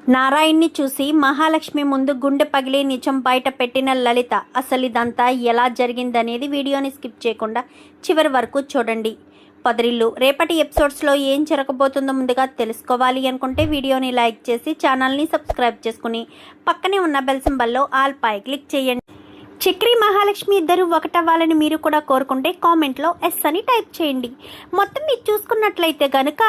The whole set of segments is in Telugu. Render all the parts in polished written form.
నారాయణ్ని చూసి మహాలక్ష్మి ముందు గుండె పగిలి నిజం బయట పెట్టిన లలిత అసలు ఇదంతా ఎలా జరిగిందనేది వీడియోని స్కిప్ చేయకుండా చివరి వరకు చూడండి. పొదరిల్లు రేపటి ఎపిసోడ్స్లో ఏం జరగబోతుందో ముందుగా తెలుసుకోవాలి అనుకుంటే వీడియోని లైక్ చేసి ఛానల్ని సబ్స్క్రైబ్ చేసుకుని పక్కనే ఉన్న బెల్ సింబల్లో ఆల్ పై క్లిక్ చేయండి. చక్రి మహాలక్ష్మి ఇద్దరు ఒకటవ్వాలని మీరు కూడా కోరుకుంటే కామెంట్లో ఎస్ అని టైప్ చేయండి. మొత్తం మీరు చూసుకున్నట్లయితే కనుక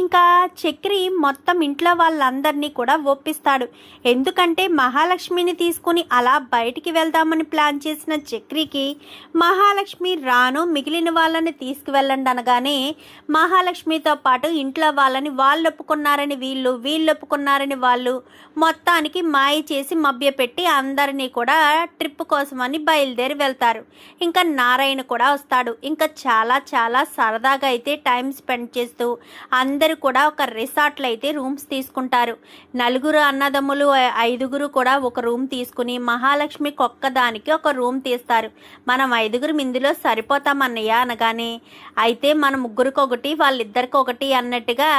ఇంకా చక్రి మొత్తం ఇంట్లో వాళ్ళందరినీ కూడా ఒప్పిస్తాడు. ఎందుకంటే మహాలక్ష్మిని తీసుకుని అలా బయటికి వెళ్దామని ప్లాన్ చేసిన చక్రికి మహాలక్ష్మి రాను మిగిలిన వాళ్ళని తీసుకువెళ్ళండి అనగానే మహాలక్ష్మితో పాటు ఇంట్లో వాళ్ళని వాళ్ళు ఒప్పుకున్నారని వీళ్ళు ఒప్పుకున్నారని వాళ్ళు మొత్తానికి మాయ చేసి మభ్యపెట్టి అందరినీ కూడా ట్రిప్ కోసం అని బయలుదేరి వెళ్తారు. ఇంకా నారాయణ కూడా వస్తాడు. ఇంకా చాలా చాలా సరదాగా అయితే టైం స్పెండ్ చేస్తూ అందరూ కూడా ఒక రిసార్ట్లో అయితే రూమ్స్ తీసుకుంటారు. నలుగురు అన్నదమ్ములు ఐదుగురు కూడా ఒక రూమ్ తీసుకుని మహాలక్ష్మికి ఒక్కదానికి ఒక రూమ్ తీస్తారు. మనం ఐదుగురు ఇందులో సరిపోతామన్నయ్య అనగానే అయితే మన ముగ్గురికి ఒకటి వాళ్ళిద్దరికి ఒకటి అన్నట్టుగా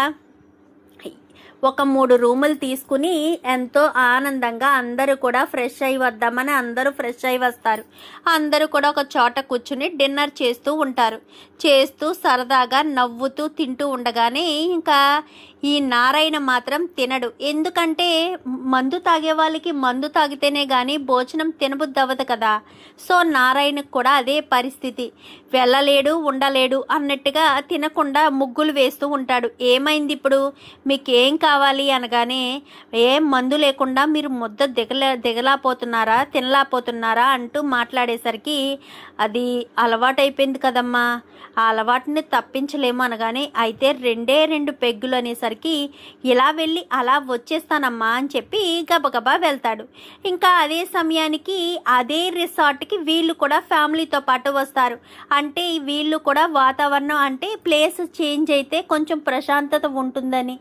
ఒక 3 రూములు తీసుకుని ఎంతో ఆనందంగా అందరూ కూడా ఫ్రెష్ అయి వద్దామని అందరూ ఫ్రెష్ అయి వస్తారు. అందరూ కూడా ఒక చోట కూర్చుని డిన్నర్ చేస్తూ ఉంటారు. చేస్తూ సరదాగా నవ్వుతూ తింటూ ఉండగానే ఇంకా ఈ నారాయణ మాత్రం తినడు. ఎందుకంటే మందు తాగే వాళ్ళకి మందు తాగితేనే కానీ భోజనం తినబుద్ధి అవ్వదు కదా. సో నారాయణకు కూడా అదే పరిస్థితి. వెళ్ళలేడు ఉండలేడు అన్నట్టుగా తినకుండా ముగ్గులు వేస్తూ ఉంటాడు. ఏమైంది ఇప్పుడు, మీకేం కావాలి అనగానే ఏం మందు లేకుండా మీరు ముద్ద దిగలాపోతున్నారా తినలాపోతున్నారా అంటూ మాట్లాడేసరికి అది అలవాటైపోయింది కదమ్మా, ఆ అలవాటుని తప్పించలేము అనగానే అయితే 2 పెగ్గులు అనేసరికి ఇలా వెళ్ళి అలా వచ్చేస్తానమ్మా అని చెప్పి గబగబా వెళ్తాడు. ఇంకా అదే సమయానికి అదే రిసార్ట్కి వీళ్ళు కూడా ఫ్యామిలీతో పాటు వస్తారు. అంటే వీళ్ళు కూడా వాతావరణం అంటే ప్లేస్ చేంజ్ అయితే కొంచెం ప్రశాంతత ఉంటుందని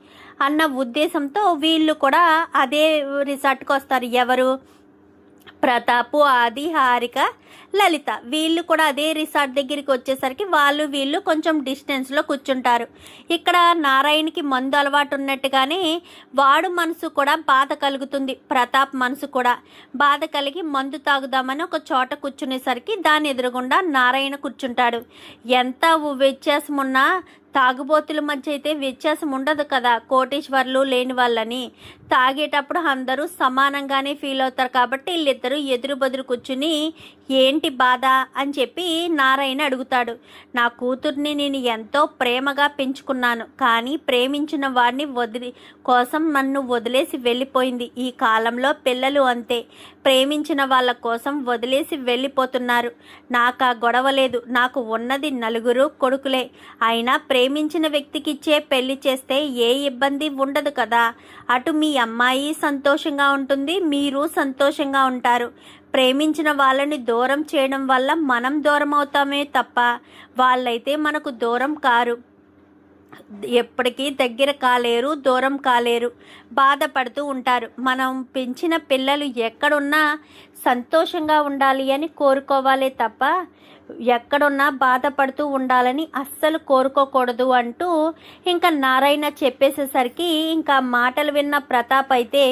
అన్న ఉద్దేశంతో వీళ్ళు కూడా అదే రిసార్ట్కి వస్తారు. ఎవరు, ప్రతాపు, ఆది, హారిక, లలిత వీళ్ళు కూడా అదే రిసార్ట్ దగ్గరికి వచ్చేసరికి వీళ్ళు కొంచెం డిస్టెన్స్లో కూర్చుంటారు. ఇక్కడ నారాయణకి మందు అలవాటు ఉన్నట్టుగానే వాడు మనసు కూడా బాధ కలుగుతుంది. ప్రతాప్ మనసు కూడా బాధ కలిగి మందు తాగుదామని ఒక చోట కూర్చునేసరికి దాని ఎదురుగుండా నారాయణ కూర్చుంటాడు. ఎంత వ్యత్యాసం ఉన్నా తాగుబోతుల మధ్య అయితే వ్యత్యాసం ఉండదు కదా. కోటీశ్వర్లు లేని వాళ్ళని తాగేటప్పుడు అందరూ సమానంగానే ఫీల్ అవుతారు. కాబట్టి వీళ్ళిద్దరూ ఎదురు బదురు కూర్చుని ఏంటి బాధ అని చెప్పి నారాయణ అడుగుతాడు. నా కూతుర్ని నేను ఎంతో ప్రేమగా పెంచుకున్నాను, కానీ ప్రేమించిన వాడిని కోసం నన్ను వదిలేసి వెళ్ళిపోయింది. ఈ కాలంలో పిల్లలు అంతే, ప్రేమించిన వాళ్ళ కోసం వదిలేసి వెళ్ళిపోతున్నారు. నాకు ఆ గొడవ లేదు. నాకు ఉన్నది 4 కొడుకులే. అయినా ప్రేమించిన వ్యక్తికిచ్చే పెళ్లి చేస్తే ఏ ఇబ్బంది ఉండదు కదా. అటు మీ అమ్మాయి సంతోషంగా ఉంటుంది, మీరు సంతోషంగా ఉంటారు. ప్రేమించిన వాళ్ళని దూరం చేయడం వల్ల మనం దూరం అవుతామే తప్ప వాళ్ళైతే మనకు దూరం కారు. ఎప్పటికీ దగ్గర కాలేరు, దూరం కాలేరు, బాధపడుతూ ఉంటారు. మనం పెంచిన పిల్లలు ఎక్కడున్నా సంతోషంగా ఉండాలి అని కోరుకోవాలే తప్ప ఎక్కడున్నా బాధపడుతూ ఉండాలని అస్సలు కోరుకోకూడదు అంటూ ఇంకా నారాయణ చెప్పేసేసరికి ఇంకా మాటలు విన్న ప్రతాప్ అయితే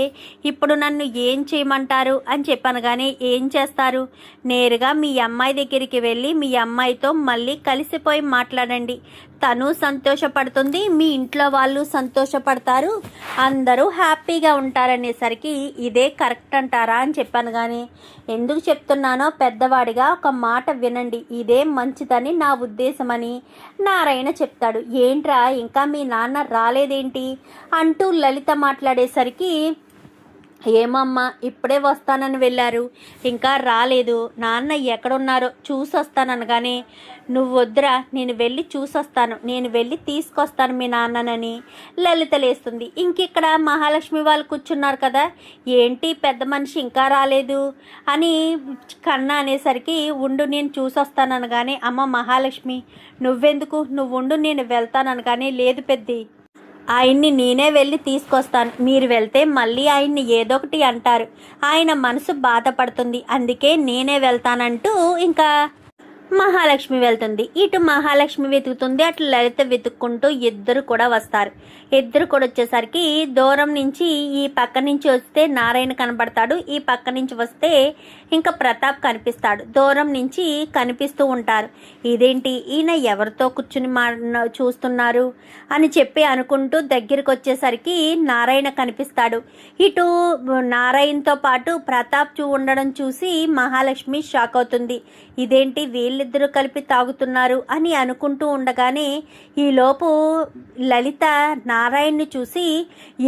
ఇప్పుడు నన్ను ఏం చేయమంటారు అని చెప్పాను. కానీ ఏం చేస్తారు, నేరుగా మీ అమ్మాయి దగ్గరికి వెళ్ళి మీ అమ్మాయితో మళ్ళీ కలిసిపోయి మాట్లాడండి. తను సంతోషపడుతుంది, మీ ఇంట్లో వాళ్ళు సంతోషపడతారు, అందరూ హ్యాపీగా ఉంటారనేసరికి ఇదే కరెక్ట్ అంటారా అని చెప్పాను. కానీ ఎందుకు చెప్తున్నానో పెద్దవాడిగా ఒక మాట వినండి, ఇదే మంచిదని నా ఉద్దేశమని నారాయణ చెప్తాడు. ఏంట్రా ఇంకా మీ నాన్న రాలేదేంటి అంటూ లలిత మాట్లాడేసరికి ఏమమ్మా ఇప్పుడే వస్తానని వెళ్ళారు, ఇంకా రాలేదు, నాన్న ఎక్కడున్నారో చూసొస్తాననగానే నువ్వు వద్దురా, నేను వెళ్ళి చూసొస్తాను, నేను వెళ్ళి తీసుకొస్తాను మీ నాన్ననని లలిత లేస్తుంది. ఇంకిక్కడ మహాలక్ష్మి వాళ్ళు కూర్చున్నారు కదా, ఏంటి పెద్ద మనిషి ఇంకా రాలేదు అని కన్నా అనేసరికి ఉండు నేను చూసొస్తాననగానే అమ్మ మహాలక్ష్మి నువ్వెందుకు, నువ్వు ఉండు నేను వెళ్తాననగానే లేదు పెద్ది, ఆయన్ని నేనే వెళ్ళి తీసుకొస్తాను, మీరు వెళ్తే మళ్ళీ ఆయన్ని ఏదో ఒకటి అంటారు, ఆయన మనసు బాధపడుతుంది, అందుకే నేనే వెళ్తానంటూ ఇంకా మహాలక్ష్మి వెళ్తుంది. ఇటు మహాలక్ష్మి వెతుకుతుంది, అటు లలిత వెతుక్కుంటూ ఇద్దరు కూడా వస్తారు. ఇద్దరు కూడా వచ్చేసరికి దూరం నుంచి ఈ పక్క నుంచి వస్తే నారాయణ కనబడతాడు, ఈ పక్క నుంచి వస్తే ఇంకా ప్రతాప్ కనిపిస్తాడు. దూరం నుంచి కనిపిస్తూ ఉంటారు. ఇదేంటి ఈయన ఎవరితో కూర్చుని చూస్తున్నారు అని చెప్పి అనుకుంటూ దగ్గరికి వచ్చేసరికి నారాయణ కనిపిస్తాడు. ఇటు నారాయణతో పాటు ప్రతాప్ ఉండడం చూసి మహాలక్ష్మి షాక్ అవుతుంది. ఇదేంటి వీళ్ళిద్దరూ కలిపి తాగుతున్నారు అని అనుకుంటూ ఉండగానే ఈలోపు లలిత నారాయణ్ని చూసి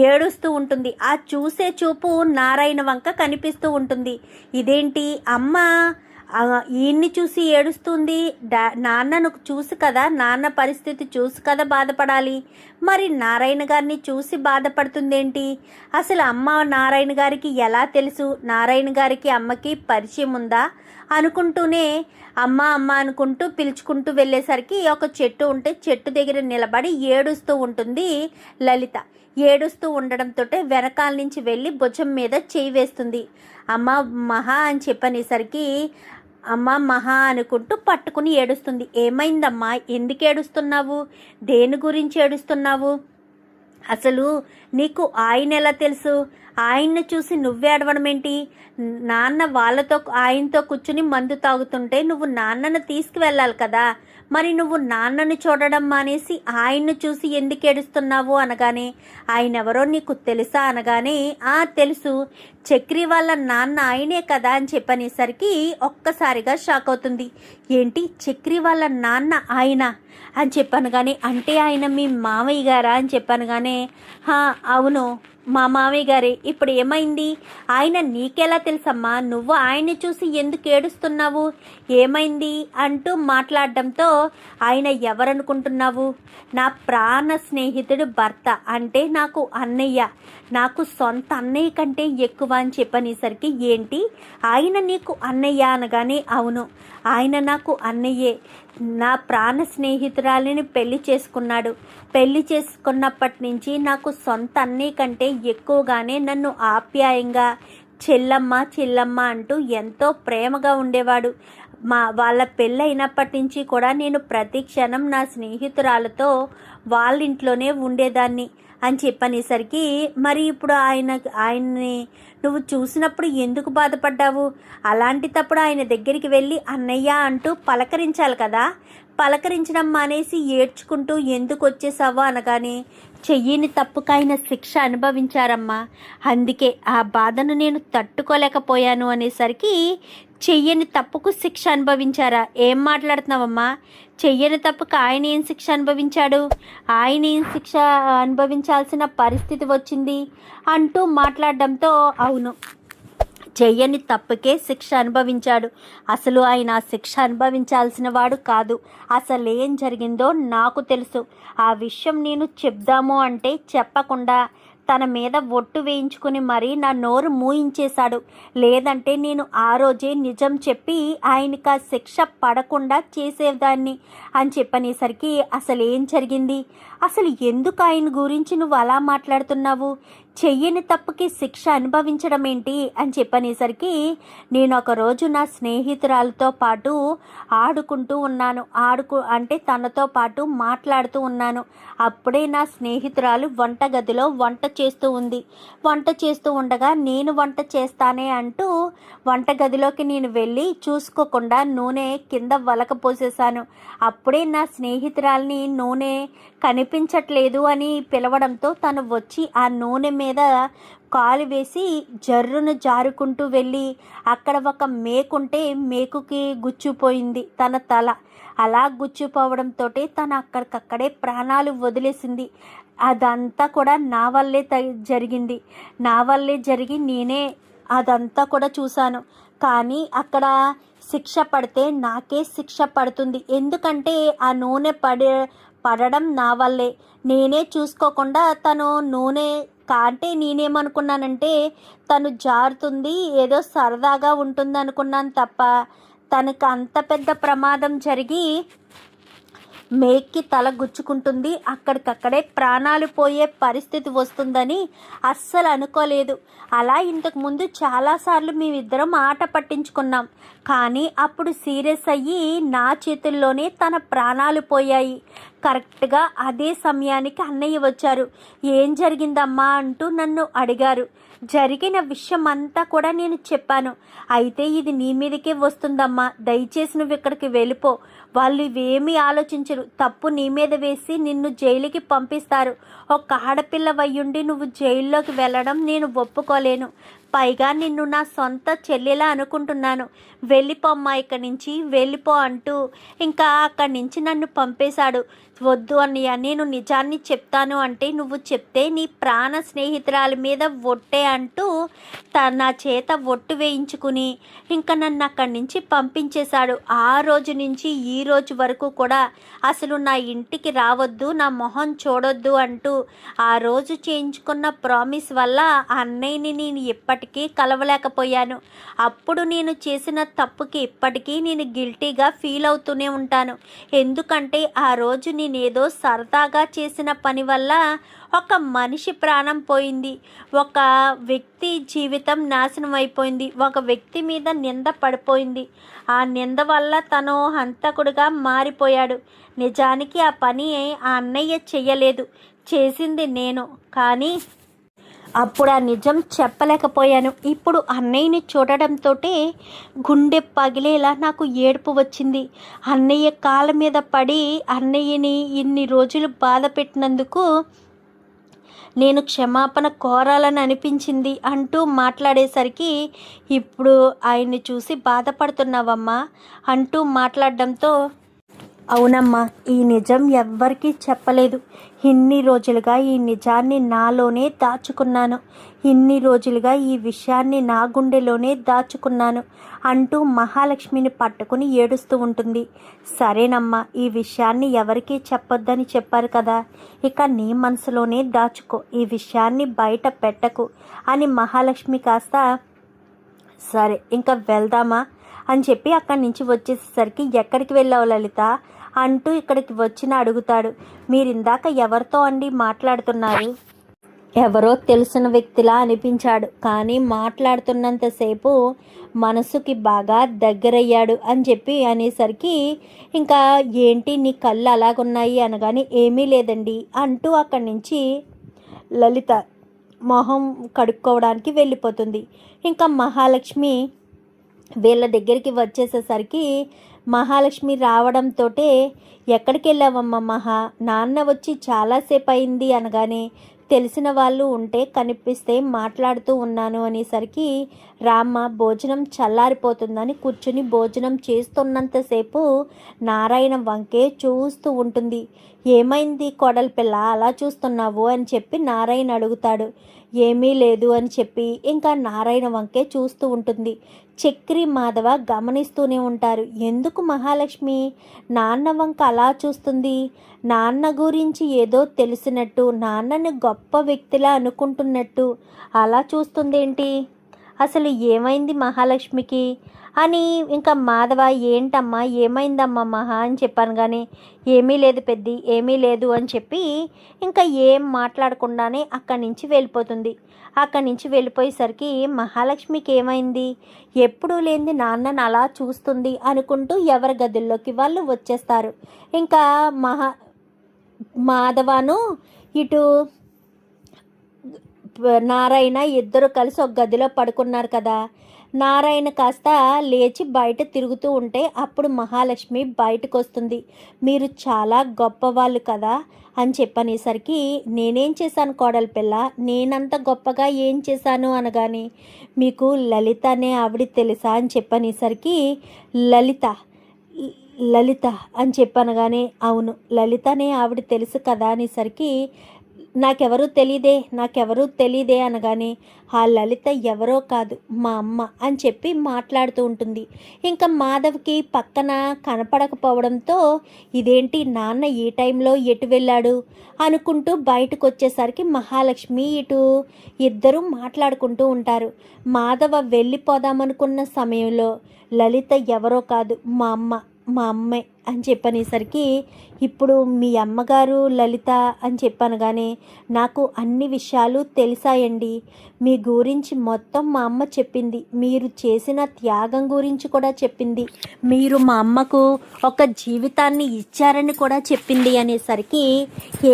ఏడుస్తూ ఉంటుంది. ఆ చూసే చూపు నారాయణ వంక కనిపిస్తూ ఉంటుంది. ఇదేంటి అమ్మ ఈయన్ని చూసి ఏడుస్తుంది, నాన్నను చూసి కదా, నాన్న పరిస్థితి చూసి కదా బాధపడాలి, మరి నారాయణ గారిని చూసి బాధపడుతుందేంటి, అసలు అమ్మ నారాయణ గారికి ఎలా తెలుసు, నారాయణ గారికి అమ్మకి పరిచయం ఉందా అనుకుంటూనే అమ్మ అమ్మ అనుకుంటూ పిలుచుకుంటూ వెళ్ళేసరికి ఒక చెట్టు ఉంటే చెట్టు దగ్గర నిలబడి ఏడుస్తూ ఉంటుంది లలిత. ఏడుస్తూ ఉండడంతో వెనకాల నుంచి వెళ్ళి భుజం మీద చేయి వేస్తుంది. అమ్మ మహా అని చెప్పనేసరికి అమ్మ మహా అనుకుంటూ పట్టుకుని ఏడుస్తుంది. ఏమైందమ్మా, ఎందుకు ఏడుస్తున్నావు, దేని గురించి ఏడుస్తున్నావు, అసలు నీకు ఆయన ఎలా తెలుసు, ఆయన్ని చూసి నువ్వే ఏడవడం ఏంటి, నాన్న వాళ్ళతో ఆయనతో కూర్చుని మందు తాగుతుంటే నువ్వు నాన్నను తీసుకువెళ్ళాలి కదా, మరి నువ్వు నాన్నను చూడడం మానేసి ఆయన్ను చూసి ఎందుకు ఏడుస్తున్నావు అనగానే, ఆయన ఎవరో నీకు తెలుసా అనగానే, తెలుసు, చక్రి వాళ్ళ నాన్న ఆయనే కదా అని చెప్పనేసరికి ఒక్కసారిగా షాక్ అవుతుంది. ఏంటి చక్రి వాళ్ళ నాన్న ఆయన అని చెప్పాను కానీ, అంటే ఆయన మీ మామయ్య గారా అని చెప్పాను కానీ, అవును మా మామయ్య గారే. ఇప్పుడు ఏమైంది, ఆయన నీకెలా తెలుసమ్మా, నువ్వు ఆయన్ని చూసి ఎందుకు ఏడుస్తున్నావు, ఏమైంది అంటూ మాట్లాడడంతో, ఆయన ఎవరనుకుంటున్నావు, నా ప్రాణ స్నేహితుడు భర్త, అంటే నాకు అన్నయ్య, నాకు సొంత అన్నయ్య కంటే ఎక్కువ అని చెప్పనేసరికి, ఏంటి ఆయన నీకు అన్నయ్య అనగానే, అవును ఆయన నాకు అన్నయ్యే, నా ప్రాణ స్నేహితురాలిని పెళ్లి చేసుకున్నాడు, పెళ్లి చేసుకున్నప్పటి నుంచి నాకు సొంత అన్నయ్య కంటే ఎక్కువగానే నన్ను ఆప్యాయంగా చెల్లమ్మ చెల్లమ్మ అంటూ ఎంతో ప్రేమగా ఉండేవాడు. వాళ్ళ పెళ్ళి అయినప్పటి నుంచి కూడా నేను ప్రతి క్షణం నా స్నేహితురాలతో వాళ్ళ ఇంట్లోనే ఉండేదాన్ని అని చెప్పనేసరికి, మరి ఇప్పుడు ఆయన్ని నువ్వు చూసినప్పుడు ఎందుకు బాధపడ్డావు, అలాంటి తప్పుడు ఆయన దగ్గరికి వెళ్ళి అన్నయ్య అంటూ పలకరించాలి కదా, పలకరించడం మానేసి ఏడ్చుకుంటూ ఎందుకు వచ్చేసావో అనగానే, చెయ్యని తప్పుకైన శిక్ష అనుభవించారమ్మా, అందుకే ఆ బాధను నేను తట్టుకోలేకపోయాను అనేసరికి, చెయ్యని తప్పుకు శిక్ష అనుభవించారా, ఏం మాట్లాడుతున్నావమ్మా, చెయ్యని తప్పుకు ఆయన ఏం శిక్ష అనుభవించాడు, ఆయన ఏం శిక్ష అనుభవించాల్సిన పరిస్థితి వచ్చింది అంటూ మాట్లాడడంతో, అవును చెయ్యని తప్పుకే శిక్ష అనుభవించాడు, అసలు ఆయన శిక్ష అనుభవించాల్సిన వాడు కాదు, అసలు ఏం జరిగిందో నాకు తెలుసు, ఆ విషయం నేను చెప్దాము అంటే చెప్పకుండా తన మీద ఒట్టు వేయించుకుని మరీ నా నోరు మూయించేశాడు, లేదంటే నేను ఆ రోజే నిజం చెప్పి ఆయనకి ఆ శిక్ష పడకుండా చేసేదాన్ని అని చెప్పనేసరికి, అసలు ఏం జరిగింది, అసలు ఎందుకు ఆయన గురించి నువ్వు అలా మాట్లాడుతున్నావు, చెయ్యని తప్పుకి శిక్ష అనుభవించడం ఏంటి అని చెప్పనేసరికి, నేను ఒకరోజు నా స్నేహితురాలతో పాటు ఆడుకుంటూ ఉన్నాను, అంటే తనతో పాటు మాట్లాడుతూ ఉన్నాను, అప్పుడే నా స్నేహితురాలు వంటగదిలో వంట చేస్తూ ఉంది, వంట చేస్తూ ఉండగా నేను వంట చేస్తానే అంటూ వంటగదిలోకి నేను వెళ్ళి చూసుకోకుండా నూనె కింద వలకపోసేశాను, అప్పుడే నా స్నేహితురాల్ని నూనె కనిపించట్లేదు అని పిలవడంతో తను వచ్చి ఆ నూనె మీద కాలు వేసి జర్రును జారుకుంటూ వెళ్ళి అక్కడ ఒక మేకుంటే మేకుకి గుచ్చుపోయింది తన తల, అలా గుచ్చుపోవడంతో తను అక్కడికక్కడే ప్రాణాలు వదిలేసింది. అదంతా కూడా నా వల్లే జరిగింది, నా వల్లే జరిగి నేనే అదంతా కూడా చూశాను, కానీ అక్కడ శిక్ష పడితే నాకే శిక్ష పడుతుంది, ఎందుకంటే ఆ నూనె పడడం నా వల్లే, నేనే చూసుకోకుండా తను నూనె కాంటే నేనేమనుకున్నానంటే తను జారుతుంది ఏదో సరదాగా ఉంటుంది అనుకున్నాను తప్ప, తనకు అంత పెద్ద ప్రమాదం జరిగి మేక్కి తల గుచ్చుకుంటుంది, అక్కడికక్కడే ప్రాణాలు పోయే పరిస్థితి వస్తుందని అస్సలు అనుకోలేదు. అలా ఇంతకుముందు చాలాసార్లు మేమిద్దరం ఆట పట్టించుకున్నాం, కానీ అప్పుడు సీరియస్ అయ్యి నా చేతుల్లోనే తన ప్రాణాలు పోయాయి. కరెక్ట్గా అదే సమయానికి అన్నయ్య వచ్చారు. ఏం జరిగిందమ్మా అంటూ నన్ను అడిగారు. జరిగిన విషయం అంతా కూడా నేను చెప్పాను. అయితే ఇది నీ మీదకే వస్తుందమ్మా, దయచేసి నువ్వు ఇక్కడికి వెళ్ళిపో. వాళ్ళు ఇవేమీ ఆలోచించరు, తప్పు నీ మీద వేసి నిన్ను జైలుకి పంపిస్తారు. ఒక ఆడపిల్లవయ్యుండి నువ్వు జైల్లోకి వెళ్ళడం నేను ఒప్పుకోలేను. పైగా నిన్ను నా సొంత చెల్లెలా అనుకుంటున్నాను. వెళ్ళిపోమ్మా ఇక్కడి నుంచి, వెళ్ళిపో అంటూ ఇంకా అక్కడి నుంచి నన్ను పంపేశాడు. వద్దు అన్నయ్య, నేను నిజాన్ని చెప్తాను అంటే నువ్వు చెప్తే నీ ప్రాణ స్నేహితురాలి మీద ఒట్టే అంటూ నా చేత ఒట్టు వేయించుకుని ఇంకా నన్ను అక్కడి నుంచి పంపించేశాడు. ఆ రోజు నుంచి ఈ రోజు వరకు కూడా అసలు నా ఇంటికి రావద్దు, నా మొహం చూడొద్దు అంటూ ఆ రోజు చేయించుకున్న ప్రామిస్ వల్ల అన్నయ్యని నేను ఇప్పటికీ కలవలేకపోయాను. అప్పుడు నేను చేసిన తప్పుకి ఇప్పటికీ నేను గిల్టీగా ఫీల్ అవుతూనే ఉంటాను. ఎందుకంటే ఆ రోజు నేనేదో సరదాగా చేసిన పని వల్ల ఒక మనిషి ప్రాణం పోయింది, ఒక వ్యక్తి జీవితం నాశనం అయిపోయింది, ఒక వ్యక్తి మీద నింద పడిపోయింది. ఆ నింద వల్ల తను హంతకుడిగా మారిపోయాడు. నిజానికి ఆ పని ఆ అన్నయ్య చెయ్యలేదు, చేసింది నేను. కానీ అప్పుడు ఆ నిజం చెప్పలేకపోయాను. ఇప్పుడు అన్నయ్యని చూడడంతో గుండె పగిలేలా నాకు ఏడుపు వచ్చింది. అన్నయ్య కాళ్ళ మీద పడి అన్నయ్యని ఇన్ని రోజులు బాధ పెట్టినందుకు నేను క్షమాపణ కోరాలని అనిపించింది అంటూ మాట్లాడేసరికి, ఇప్పుడు ఆయన్ని చూసి బాధపడుతున్నావమ్మా అంటూ మాట్లాడడంతో, అవునమ్మా, ఈ నిజం ఎవ్వరికీ చెప్పలేదు. ఇన్ని రోజులుగా ఈ నిజాన్ని నాలోనే దాచుకున్నాను, ఇన్ని రోజులుగా ఈ విషయాన్ని నా గుండెలోనే దాచుకున్నాను అంటూ మహాలక్ష్మిని పట్టుకుని ఏడుస్తూ ఉంటుంది. సరేనమ్మా, ఈ విషయాన్ని ఎవరికీ చెప్పొద్దని చెప్పారు కదా, ఇక నీ మనసులోనే దాచుకో, ఈ విషయాన్ని బయట పెట్టకు అని మహాలక్ష్మి కాస్త సరే ఇంకా వెళ్దామా అని చెప్పి అక్కడి నుంచి వచ్చేసేసరికి, ఎక్కడికి వెళ్ళావు లలిత అంటూ ఇక్కడికి వచ్చిన అడుగుతాడు. మీరు ఇందాక ఎవరితో అండి మాట్లాడుతున్నారు? ఎవరో తెలిసిన వ్యక్తిలా అనిపించాడు, కానీ మాట్లాడుతున్నంతసేపు మనసుకి బాగా దగ్గరయ్యాడు అని చెప్పి అనేసరికి, ఇంకా ఏంటి నీ కళ్ళు అలాగున్నాయి అనగానే, ఏమీ లేదండి అంటూ అక్కడి నుంచి లలిత మొహం కడుక్కోవడానికి వెళ్ళిపోతుంది. ఇంకా మహాలక్ష్మి వీళ్ళ దగ్గరికి వచ్చేసేసరికి, మహాలక్ష్మి రావడంతో ఎక్కడికి వెళ్ళావమ్మా మహా, నాన్న వచ్చి చాలాసేపు అయింది అనగానే, తెలిసిన వాళ్ళు ఉంటే కనిపిస్తే మాట్లాడుతూ ఉన్నాను అనేసరికి, రామ్మ భోజనం చల్లారిపోతుందని కూర్చుని భోజనం చేస్తున్నంతసేపు నారాయణ వంకే చూస్తూ ఉంటుంది. ఏమైంది కోడల పిల్ల అలా చూస్తున్నావు అని చెప్పి నారాయణ అడుగుతాడు. ఏమీ లేదు అని చెప్పి ఇంకా నారాయణ వంకే చూస్తూ ఉంటుంది. చక్రి మాధవ గమనిస్తూనే ఉంటారు. ఎందుకు మహాలక్ష్మి నాన్న వంక అలా చూస్తుంది? నాన్న గురించి ఏదో తెలిసినట్టు, నాన్నని గొప్ప వ్యక్తిలా అనుకుంటున్నట్టు అలా చూస్తుందేంటి? అసలు ఏమైంది మహాలక్ష్మికి అని ఇంకా మాధవ, ఏంటమ్మా ఏమైందమ్మా మహా అని చెప్పాను. కానీ ఏమీ లేదు పెద్ది, ఏమీ లేదు అని చెప్పి ఇంకా ఏం మాట్లాడకుండానే అక్కడి నుంచి వెళ్ళిపోతుంది. అక్కడి నుంచి వెళ్ళిపోయేసరికి మహాలక్ష్మికి ఏమైంది, ఎప్పుడూ లేనిది నాన్నని అలా చూస్తుంది అనుకుంటూ ఎవరి గదుల్లోకి వాళ్ళు వచ్చేస్తారు. ఇంకా మాధవను ఇటు నారాయణ ఇద్దరు కలిసి ఒక గదిలో పడుకున్నారు కదా. నారాయణ కాస్త లేచి బయట తిరుగుతూ ఉంటే అప్పుడు మహాలక్ష్మి బయటకు వస్తుంది. మీరు చాలా గొప్పవాళ్ళు కదా అని చెప్పనేసరికి, నేనేం చేశాను కోడల పిల్ల, నేనంత గొప్పగా ఏం చేశాను అనగానే, మీకు లలిత అనే ఆవిడ తెలుసా అని చెప్పనేసరికి, లలిత అని చెప్పనగానే, అవును లలిత అనే ఆవిడ తెలుసు కదా అనేసరికి, నాకెవరూ తెలీదే అనగానే, ఆ లలిత ఎవరో కాదు మా అమ్మ అని చెప్పి మాట్లాడుతూ ఉంటుంది. ఇంకా మాధవ్కి పక్కన కనపడకపోవడంతో, ఇదేంటి నాన్న ఈ టైంలో ఎటు వెళ్ళాడు అనుకుంటూ బయటకు వచ్చేసరికి మహాలక్ష్మి ఇటు ఇద్దరు మాట్లాడుకుంటూ ఉంటారు. మాధవ వెళ్ళిపోదామనుకున్న సమయంలో, లలిత ఎవరో కాదు మా అమ్మే అని చెప్పనేసరికి, ఇప్పుడు మీ అమ్మగారు లలిత అని చెప్పనగానే నాకు అన్ని విషయాలు తెలిసాయండి. మీ గురించి మొత్తం మా అమ్మ చెప్పింది. మీరు చేసిన త్యాగం గురించి కూడా చెప్పింది. మీరు మా అమ్మకు ఒక జీవితాన్ని ఇచ్చారని కూడా చెప్పింది అనేసరికి,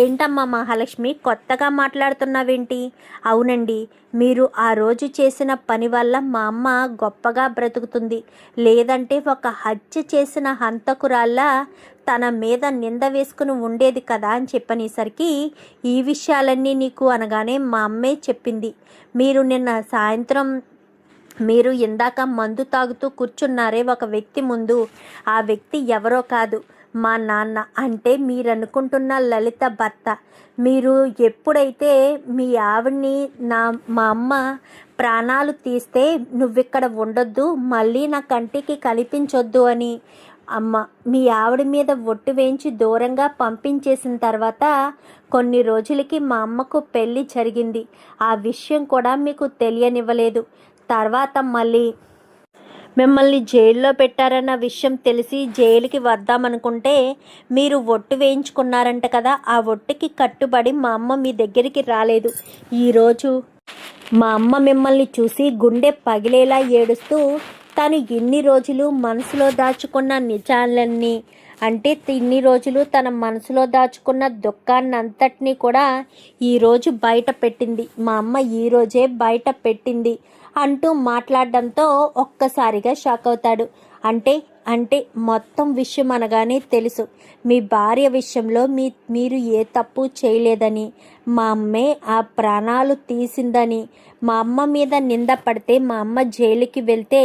ఏంటమ్మా మహాలక్ష్మి కొత్తగా మాట్లాడుతున్నావేంటి? అవునండి, మీరు ఆ రోజు చేసిన పని వల్ల మా అమ్మ గొప్పగా బ్రతుకుతుంది. లేదంటే ఒక హత్య చేసిన హంతకురాల్లా తన మీద నింద వేసుకుని ఉండేది కదా అని చెప్పనేసరికి, ఈ విషయాలన్నీ నీకు అనగానే మా అమ్మే చెప్పింది. మీరు నిన్న సాయంత్రం మీరు ఇందాక మందు తాగుతూ కూర్చున్నారే ఒక వ్యక్తి ముందు, ఆ వ్యక్తి ఎవరో కాదు, మా నాన్న, అంటే మీరు అనుకుంటున్న లలిత భర్త. మీరు ఎప్పుడైతే మీ ఆవిడ్ని మా అమ్మ ప్రాణాలు తీస్తే నువ్విక్కడ ఉండొద్దు, మళ్ళీ నా కంటికి కనిపించొద్దు అని అమ్మ మీ ఆవిడ మీద ఒట్టు వేయించి దూరంగా పంపించేసిన తర్వాత కొన్ని రోజులకి మా అమ్మకు పెళ్ళి జరిగింది. ఆ విషయం కూడా మీకు తెలియనివ్వలేదు. తర్వాత మళ్ళీ మిమ్మల్ని జైల్లో పెట్టారన్న విషయం తెలిసి జైలుకి వద్దామనుకుంటే మీరు ఒట్టు వేయించుకున్నారంట కదా, ఆ ఒట్టుకి కట్టుబడి మా అమ్మ మీ దగ్గరికి రాలేదు. ఈరోజు మా అమ్మ మిమ్మల్ని చూసి గుండె పగిలేలా ఏడుస్తూ తను ఇన్ని రోజులు మనసులో దాచుకున్న నిజాలన్నీ, అంటే ఇన్ని రోజులు తన మనసులో దాచుకున్న దుఃఖాన్నంతటినీ కూడా ఈరోజు బయట పెట్టింది. మా అమ్మ ఈరోజే బయట పెట్టింది అంటూ మాట్లాడడంతో ఒక్కసారిగా షాక్ అవుతాడు. అంటే అంటే మొత్తం విషయం అనగానే తెలుసు మీ భార్య విషయంలో మీరు ఏ తప్పు చేయలేదని, మా అమ్మే ఆ ప్రాణాలు తీసిందని, మా అమ్మ మీద నింద పడితే మా అమ్మ జైలుకి వెళ్తే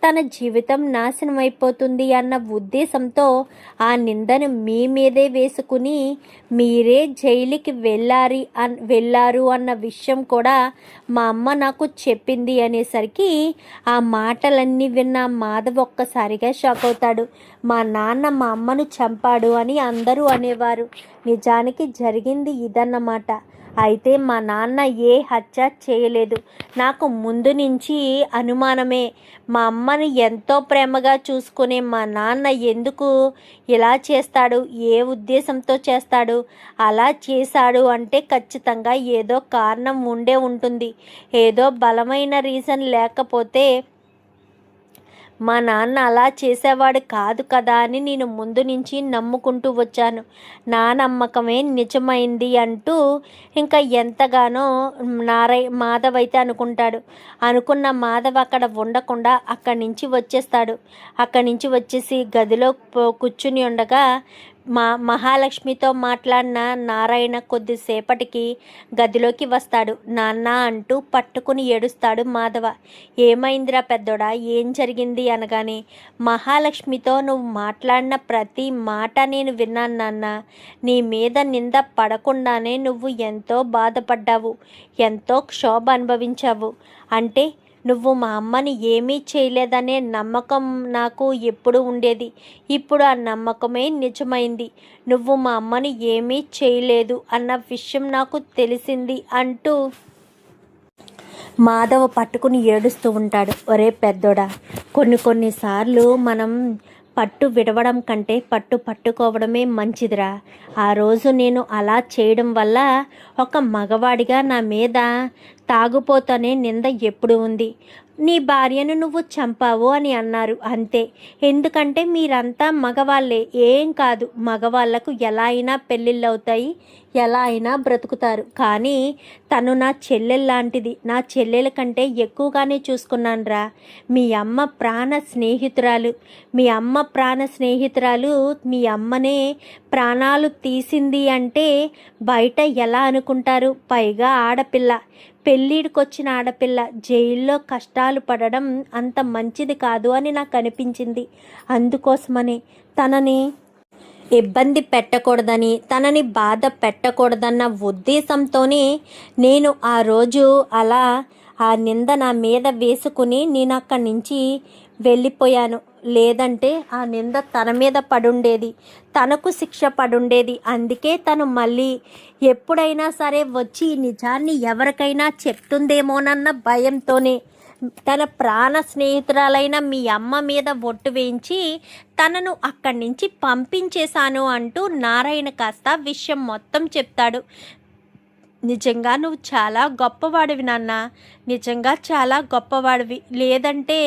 తన జీవితం నాశనం అయిపోతుంది అన్న ఉద్దేశంతో ఆ నిందను మీ మీదే వేసుకుని మీరే జైలుకి వెళ్ళారు అన్న విషయం కూడా మా అమ్మ నాకు చెప్పింది అనేసరికి ఆ మాటలన్నీ విన్న మాధవ్ ఒక్కసారిగా షాక్ అవుతాడు. మా నాన్న మా అమ్మను చంపాడు అని అందరూ అనేవారు. నిజానికి జరిగింది ఇదన్నమాట. అయితే మా నాన్న ఏ హత్య చేయలేదు. నాకు ముందు నుంచి అనుమానమే. మా అమ్మని ఎంతో ప్రేమగా చూసుకునే మా నాన్న ఎందుకు ఇలా చేస్తాడు, ఏ ఉద్దేశంతో చేస్తాడు? అలా చేశాడు అంటే ఖచ్చితంగా ఏదో కారణం ఉండే ఉంటుంది. ఏదో బలమైన రీజన్ లేకపోతే మా నాన్న అలా చేసేవాడు కాదు కదా అని నేను ముందు నుంచి నమ్ముకుంటూ వచ్చాను. నా నమ్మకమే నిజమైంది అంటూ ఇంకా ఎంతగానో మాధవ్ అయితే అనుకుంటాడు. అనుకున్న మాధవ్ అక్కడ ఉండకుండా అక్కడి నుంచి వచ్చేస్తాడు. అక్కడి నుంచి వచ్చేసి గదిలో కూర్చుని ఉండగా మహాలక్ష్మితో మాట్లాడిన నారాయణ కొద్దిసేపటికి గదిలోకి వస్తాడు. నాన్న అంటూ పట్టుకుని ఏడుస్తాడు మాధవ. ఏమైందిరా పెద్దోడా, ఏం జరిగింది అనగానే, మహాలక్ష్మితో నువ్వు మాట్లాడిన ప్రతి మాట నేను విన్నాను నాన్న. నీ మీద నింద పడకుండానే నువ్వు ఎంతో బాధపడ్డావు, ఎంతో క్షోభ అనుభవించావు. అంటే నువ్వు మా అమ్మని ఏమీ చేయలేదనే నమ్మకం నాకు ఎప్పుడు ఉండేది. ఇప్పుడు ఆ నమ్మకమే నిజమైంది. నువ్వు మా అమ్మని ఏమీ చేయలేదు అన్న విషయం నాకు తెలిసింది అంటూ మాధవ పట్టుకుని ఏడుస్తూ ఉంటాడు. ఒరే పెద్దోడా, కొన్నిసార్లు మనం పట్టు విడవడం కంటే పట్టుకోవడమే మంచిదిరా. ఆ రోజు నేను అలా చేయడం వల్ల ఒక మగవాడిగా నా మీద తాగుపోతనే నింద ఎప్పుడు ఉంది. నీ భార్యను నువ్వు చంపావు అని అన్నారు అంతే. ఎందుకంటే మీరంతా మగవాళ్ళే, ఏం కాదు. మగవాళ్లకు ఎలా అయినా పెళ్ళిళ్ళు అవుతాయి, ఎలా అయినా బ్రతుకుతారు. కానీ తను నా చెల్లెల్లాంటిది. నా చెల్లెల కంటే ఎక్కువగానే చూసుకున్నానురా. మీ అమ్మ ప్రాణ స్నేహితురాలు. మీ అమ్మనే ప్రాణాలు తీసింది అంటే బయట ఎలా అనుకుంటారు? పైగా ఆడపిల్ల, పెళ్ళిడికొచ్చిన ఆడపిల్ల జైల్లో కష్టాలు పడడం అంత మంచిది కాదు అని నాకు అనిపించింది. అందుకోసమని తనని ఇబ్బంది పెట్టకూడదని, తనని బాధ పెట్టకూడదన్న ఉద్దేశంతోనే నేను ఆ రోజు అలా ఆ నింద నా మీద వేసుకుని నేను అక్కడి నుంచి వెళ్ళిపోయాను. లేదంటే ఆ నింద తన మీద పడుండేది, తనకు శిక్ష పడుండేది. అందుకే తను మళ్ళీ ఎప్పుడైనా సరే వచ్చి నిజాన్ని ఎవరికైనా చెప్తుందేమోనన్న భయంతోనే తన ప్రాణ స్నేహితురాలైన మీ అమ్మ మీద ఒట్టు వేయించి తనను అక్కడి నుంచి పంపించేశాను అంటూ నారాయణ కాస్త విషయం మొత్తం చెప్తాడు. నిజంగా నువ్వు చాలా గొప్పవాడివి నాన్న, నిజంగా చాలా గొప్పవాడివి. లేదంటే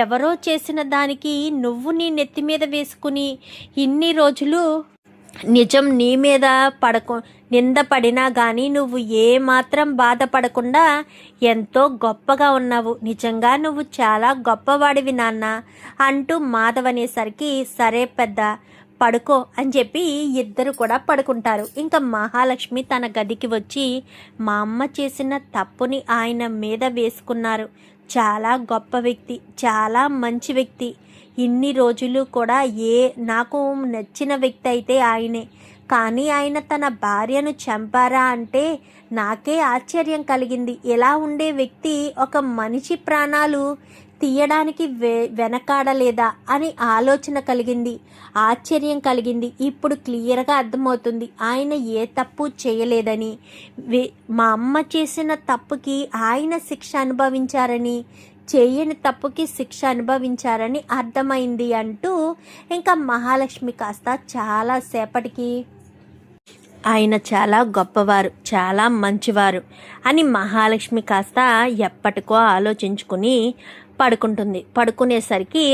ఎవరో చేసిన దానికి నువ్వు నీ నెత్తి మీద వేసుకుని ఇన్ని రోజులు నిజం నీ మీద నింద పడినా కానీ నువ్వు ఏమాత్రం బాధపడకుండా ఎంతో గొప్పగా ఉన్నావు. నిజంగా నువ్వు చాలా గొప్పవాడివి నాన్న అంటూ మాధవ్ అనేసరికి సరే పెద్ద పడుకో అని చెప్పి ఇద్దరు కూడా పడుకుంటారు. ఇంకా మహాలక్ష్మి తన గదికి వచ్చి మా అమ్మ చేసిన తప్పుని ఆయన మీద వేసుకున్నారు. చాలా గొప్ప వ్యక్తి, చాలా మంచి వ్యక్తి. ఇన్ని రోజులు కూడా నాకు నచ్చిన వ్యక్తి అయితే ఆయనే. కానీ ఆయన తన భార్యను చంపారా అంటే నాకే ఆశ్చర్యం కలిగింది. ఎలా ఉండే వ్యక్తి ఒక మనిషి ప్రాణాలు తీయడానికి వెనకాడలేదా అని ఆలోచన కలిగింది, ఆశ్చర్యం కలిగింది. ఇప్పుడు క్లియర్గా అర్థమవుతుంది ఆయన ఏ తప్పు చేయలేదని. మా అమ్మ చేసిన తప్పుకి ఆయన శిక్ష అనుభవించారని, చేయని తప్పుకి శిక్ష అనుభవించారని అర్థమైంది అంటూ ఇంకా మహాలక్ష్మి కాస్త చాలాసేపటికి ఆయన చాలా గొప్పవారు, చాలా మంచివారు అని మహాలక్ష్మి కాస్త ఎప్పటికో ఆలోచించుకుని పడుకుంటుంది. పడుకునేసరికి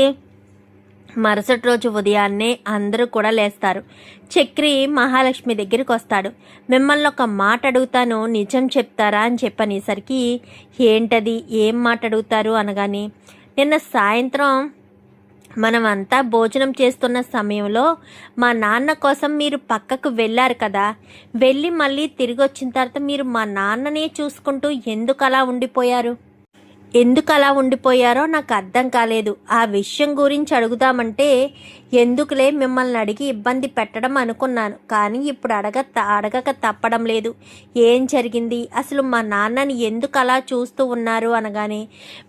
మరుసటి రోజు ఉదయాన్నే అందరూ కూడా లేస్తారు. చక్రి మహాలక్ష్మి దగ్గరికి వస్తాడు. మిమ్మల్ని ఒక మాట అడుగుతాను, నిజం చెప్తారా అని చెప్పనేసరికి ఏంటది, ఏం మాట అడుగుతారు అనగానే నిన్న సాయంత్రం మనమంతా భోజనం చేస్తున్న సమయంలో మా నాన్న కోసం మీరు పక్కకు వెళ్ళారు కదా, వెళ్ళి మళ్ళీ తిరిగి వచ్చిన తర్వాత మీరు మా నాన్ననే చూసుకుంటూ ఎందుకు అలా ఉండిపోయారో నాకు అర్థం కాలేదు. ఆ విషయం గురించి అడుగుదామంటే ఎందుకులే మిమ్మల్ని అడిగి ఇబ్బంది పెట్టడం అనుకున్నాను. కానీ ఇప్పుడు అడగక తప్పడం లేదు. ఏం జరిగింది అసలు, మా నాన్నని ఎందుకు అలా చూస్తూ ఉన్నారు అనగానే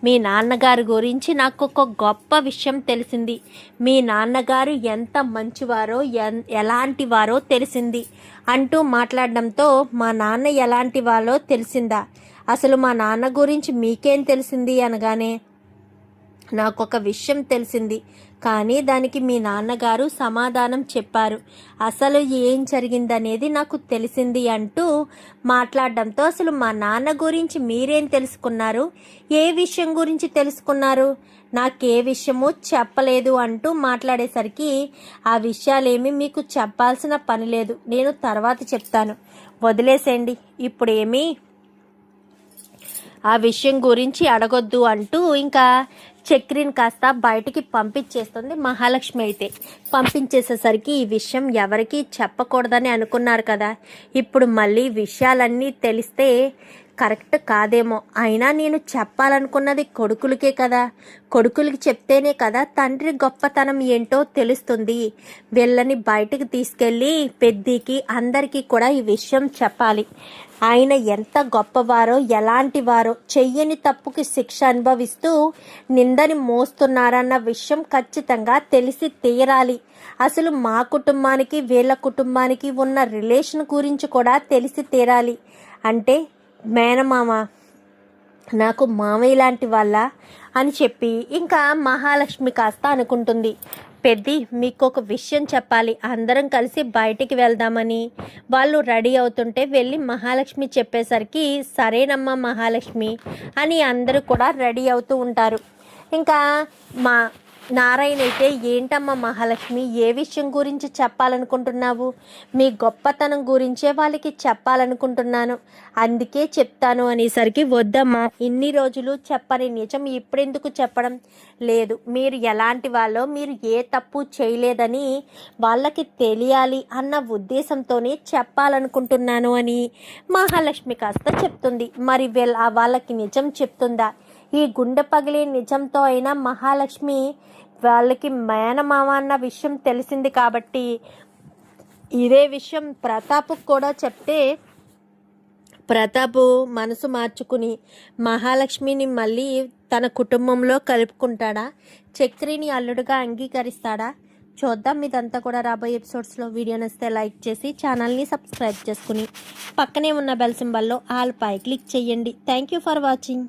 మీ నాన్నగారి గురించి నాకు ఒక గొప్ప విషయం తెలిసింది. మీ నాన్నగారు ఎంత మంచివారో ఎలాంటి వారో తెలిసింది అంటూ మాట్లాడడంతో మా నాన్న ఎలాంటి వారో తెలిసిందా, అసలు మా నాన్న గురించి మీకేం తెలిసింది అనగానే నాకు ఒక విషయం తెలిసింది, కానీ దానికి మీ నాన్నగారు సమాధానం చెప్పారు. అసలు ఏం జరిగిందనేది నాకు తెలిసింది అంటూ మాట్లాడడంతో అసలు మా నాన్న గురించి మీరేం తెలుసుకున్నారు, ఏ విషయం గురించి తెలుసుకున్నారు, నాకే విషయమూ చెప్పలేదు అంటూ మాట్లాడేసరికి ఆ విషయాలేమీ మీకు చెప్పాల్సిన పని లేదు, నేను తర్వాత చెప్తాను, వదిలేసేయండి, ఇప్పుడేమీ ఆ విషయం గురించి అడగొద్దు అంటూ ఇంకా చక్రిని కాస్త బయటికి పంపించేస్తుంది మహాలక్ష్మి. అయితే పంపించేసేసరికి ఈ విషయం ఎవరికీ చెప్పకూడదని అనుకున్నారు కదా, ఇప్పుడు మళ్ళీ విషయాలన్నీ తెలిస్తే కరెక్ట్ కాదేమో. అయినా నేను చెప్పాలనుకున్నది కొడుకులకే కదా, కొడుకులకి చెప్తేనే కదా తండ్రి గొప్పతనం ఏంటో తెలుస్తుంది. వీళ్ళని బయటికి తీసుకెళ్ళి పెద్దికి అందరికీ కూడా ఈ విషయం చెప్పాలి. ఆయన ఎంత గొప్పవారో ఎలాంటి వారో, చెయ్యని తప్పుకి శిక్ష అనుభవిస్తూ నిందని మోస్తున్నారన్న విషయం ఖచ్చితంగా తెలిసి తీరాలి. అసలు మా కుటుంబానికి వీళ్ళ కుటుంబానికి ఉన్న రిలేషన్ గురించి కూడా తెలిసి తీరాలి. అంటే మేనమామ నాకు మామయ్య లాంటి వాళ్ళ అని చెప్పి ఇంకా మహాలక్ష్మి కాస్త అనుకుంటుంది, పెద్ది మీకు ఒక విషయం చెప్పాలి, అందరం కలిసి బయటికి వెళ్దామని. వాళ్ళు రెడీ అవుతుంటే వెళ్ళి మహాలక్ష్మి చెప్పేసరికి సరేనమ్మా మహాలక్ష్మి అని అందరూ కూడా రెడీ అవుతూ ఉంటారు. ఇంకా నారాయణ అయితే ఏంటమ్మా మహాలక్ష్మి, ఏ విషయం గురించి చెప్పాలనుకుంటున్నావు, మీ గొప్పతనం గురించే వాళ్ళకి చెప్పాలనుకుంటున్నాను, అందుకే చెప్తాను అనేసరికి వద్దమ్మా, ఇన్ని రోజులు చెప్పని నిజం ఇప్పుడెందుకు చెప్పడం లేదు, మీరు ఎలాంటి వాళ్ళో మీరు ఏ తప్పు చేయలేదని వాళ్ళకి తెలియాలి అన్న ఉద్దేశంతోనే చెప్పాలనుకుంటున్నాను అని మహాలక్ష్మి కాస్త చెప్తుంది. మరి వాళ్ళకి నిజం చెప్తుందా? ఈ గుండె పగిలే నిజంతో అయినా మహాలక్ష్మి వాళ్ళకి మేనమామ అన్న విషయం తెలిసింది కాబట్టి ఇదే విషయం ప్రతాప్కు కూడా చెప్తే ప్రతాప్ మనసు మార్చుకుని మహాలక్ష్మిని మళ్ళీ తన కుటుంబంలో కలుపుకుంటాడా, చక్రిని అల్లుడుగా అంగీకరిస్తాడా చూద్దాం. ఇదంతా కూడా రాబోయే ఎపిసోడ్స్లో. వీడియో నచ్చితే లైక్ చేసి ఛానల్ని సబ్స్క్రైబ్ చేసుకుని పక్కనే ఉన్న బెల్ సింబల్లో ఆల్ పై క్లిక్ చేయండి. Thank you for watching.